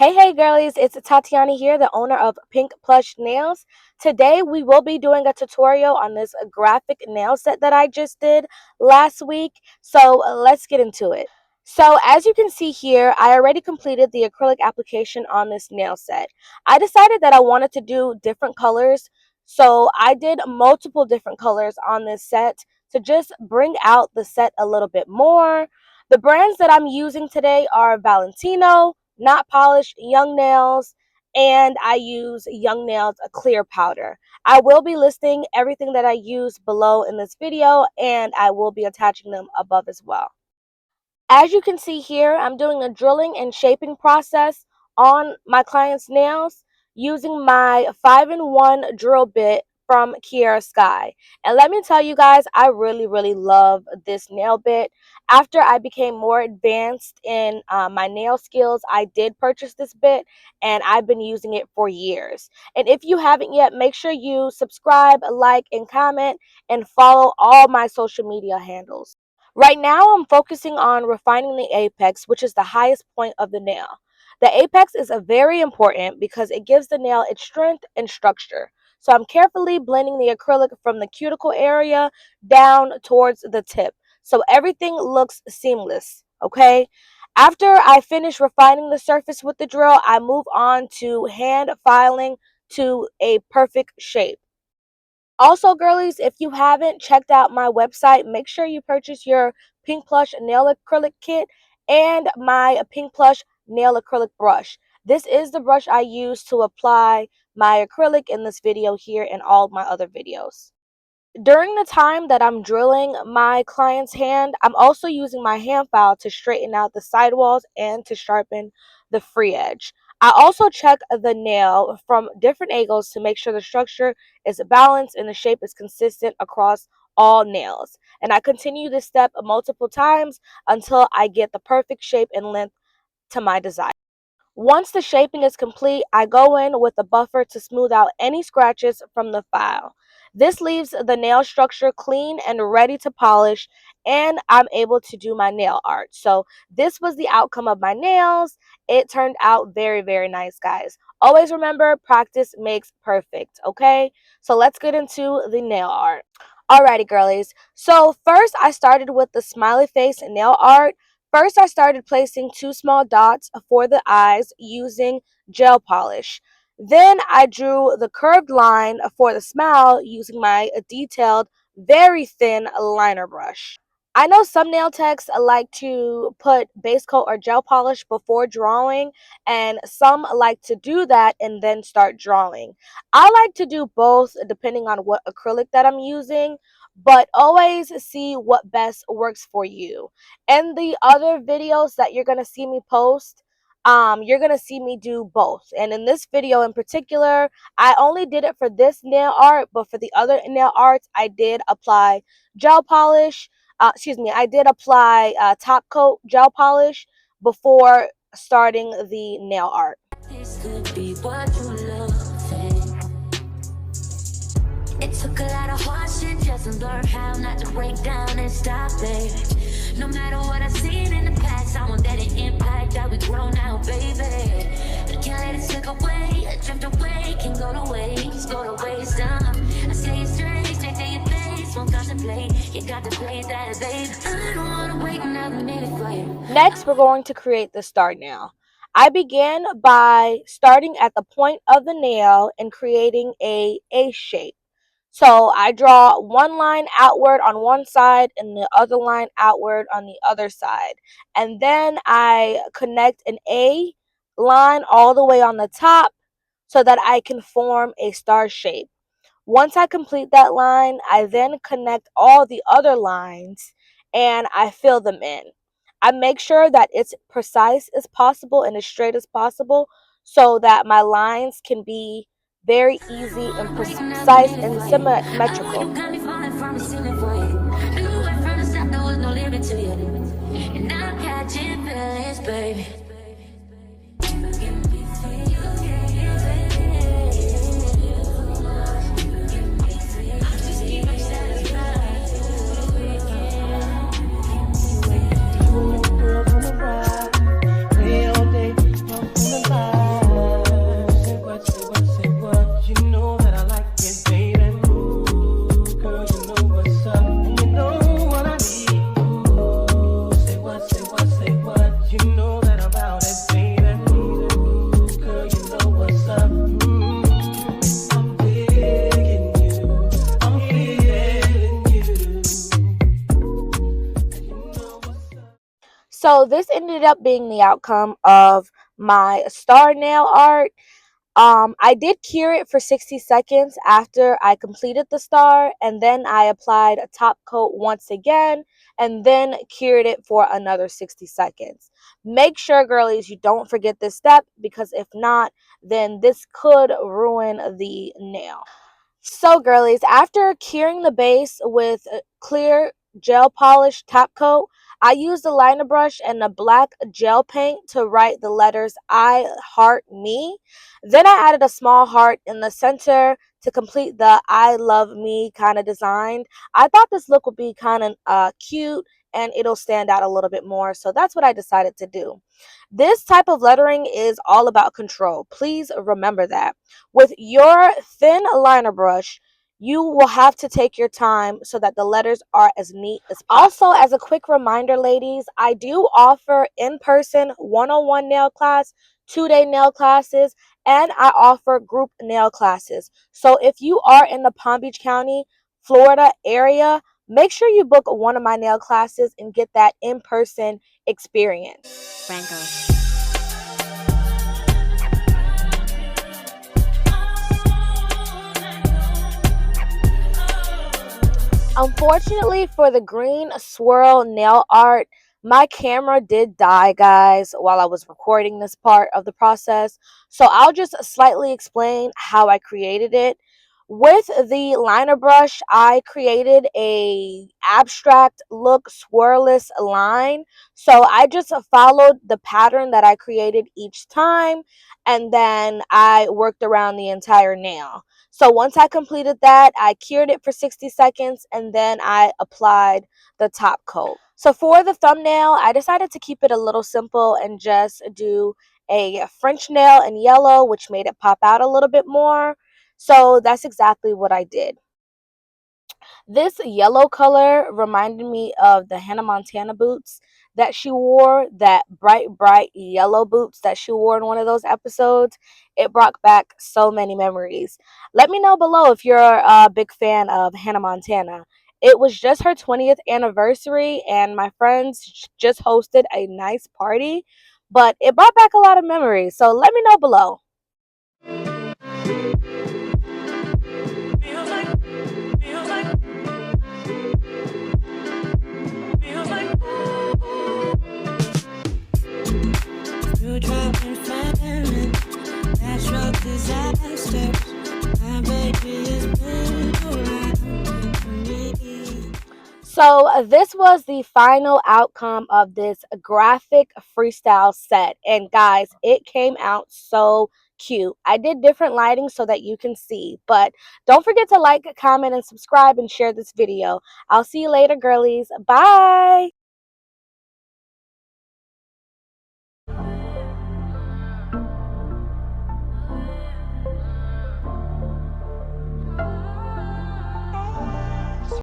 Hey girlies, it's Tatiana here, the owner of Pink.plushnails. Today we will be doing a tutorial on this graphic nail set that I just did last week. So let's get into it. So as you can see here, I already completed the acrylic application on this nail set. I decided that I wanted to do different colors. So I did multiple different colors on this set to just bring out the set a little bit more. The brands that I'm using today are Valentino, Not Polished Young Nails, and I use Young Nails a clear powder. I will be listing everything that I use below in this video, and I will be attaching them above as well. As you can see here, I'm doing a drilling and shaping process on my client's nails using my 5-in-1 drill bit from Kiara Sky. And let me tell you guys, I really love this nail bit. After I became more advanced in my nail skills, I did purchase this bit and I've been using it for years. And if you haven't yet, make sure you subscribe, like, and comment, and follow all my social media handles. Right now, I'm focusing on refining the apex, which is the highest point of the nail. The apex is very important because it gives the nail its strength and structure. So I'm carefully blending the acrylic from the cuticle area down towards the tip, so everything looks seamless, okay? After I finish refining the surface with the drill, I move on to hand filing to a perfect shape. Also, girlies, if you haven't checked out my website, make sure you purchase your Pink Plush nail acrylic kit and my Pink Plush nail acrylic brush. This is the brush I use to apply my acrylic in this video here and all my other videos. During the time that I'm drilling my client's hand, I'm also using my hand file to straighten out the sidewalls and to sharpen the free edge. I also check the nail from different angles to make sure the structure is balanced and the shape is consistent across all nails. And I continue this step multiple times until I get the perfect shape and length to my desire. Once the shaping is complete, I go in with a buffer to smooth out any scratches from the file. This leaves the nail structure clean and ready to polish, and I'm able to do my nail art. So this was the outcome of my nails. It turned out very nice, guys. Always remember, practice makes perfect, okay? So let's get into the nail art. Alrighty, girlies. So first I started with the smiley face nail art. First, I started placing 2 small dots for the eyes using gel polish. Then I drew the curved line for the smile using my detailed, very thin liner brush. I know some nail techs like to put base coat or gel polish before drawing, and some like to do that and then start drawing. I like to do both depending on what acrylic that I'm using, but always see what best works for you. And the other videos that you're going to see me post, you're going to see me do both. And in this video in particular, I only did it for this nail art, but for the other nail arts, I did apply gel polish. I did apply top coat gel polish before starting the nail art. This could be what you love. It took a lot of hard shit just to learn how not to break down and stop it. No matter what I've seen in the past, I want that it impact that we grow now, baby. I can't let it slip away, drift away, can go to waste, I say it straight to your face, won't contemplate. You got to play that, babe. I don't wanna wait another minute for you. Next, we're going to create the star nail. I begin by starting at the point of the nail and creating a shape. So I draw one line outward on one side and the other line outward on the other side. And then I connect an A line all the way on the top so that I can form a star shape. Once I complete that line, I then connect all the other lines and I fill them in. I make sure that it's precise as possible and as straight as possible so that my lines can be very easy and precise and symmetrical. So this ended up being the outcome of my star nail art. I did cure it for 60 seconds after I completed the star, and then I applied a top coat once again, and then cured it for another 60 seconds. Make sure, girlies, you don't forget this step, because if not, then this could ruin the nail. So, girlies, after curing the base with a clear gel polish top coat, I used a liner brush and a black gel paint to write the letters I heart me. Then I added a small heart in the center to complete the I love me kind of design. I thought this look would be kind of cute and it'll stand out a little bit more, so that's what I decided to do. This type of lettering is all about control. Please remember that. With your thin liner brush, you will have to take your time so that the letters are as neat as possible. Also, as a quick reminder, ladies, I do offer in-person one-on-one nail class, 2-day nail classes, and I offer group nail classes. So if you are in the Palm Beach County, Florida area, make sure you book one of my nail classes and get that in-person experience. Franco. Unfortunately for the green swirl nail art, my camera did die, guys, while I was recording this part of the process. So I'll just slightly explain how I created it. With the liner brush, I created a abstract look swirlless line. So I just followed the pattern that I created each time, and then I worked around the entire nail. So once I completed that, I cured it for 60 seconds and then I applied the top coat. So for the thumbnail, I decided to keep it a little simple and just do a French nail in yellow, which made it pop out a little bit more. So that's exactly what I did. This yellow color reminded me of the Hannah Montana boots that she wore, that bright yellow boots that she wore in one of those episodes. It brought back so many memories. Let me know below if you're a big fan of Hannah Montana. It was just her 20th anniversary, and my friends just hosted a nice party, but it brought back a lot of memories. So let me know below. So this was the final outcome of this graphic freestyle set. And guys, it came out so cute. I did different lighting so that you can see. But don't forget to like, comment, and subscribe and share this video. I'll see you later, girlies. Bye!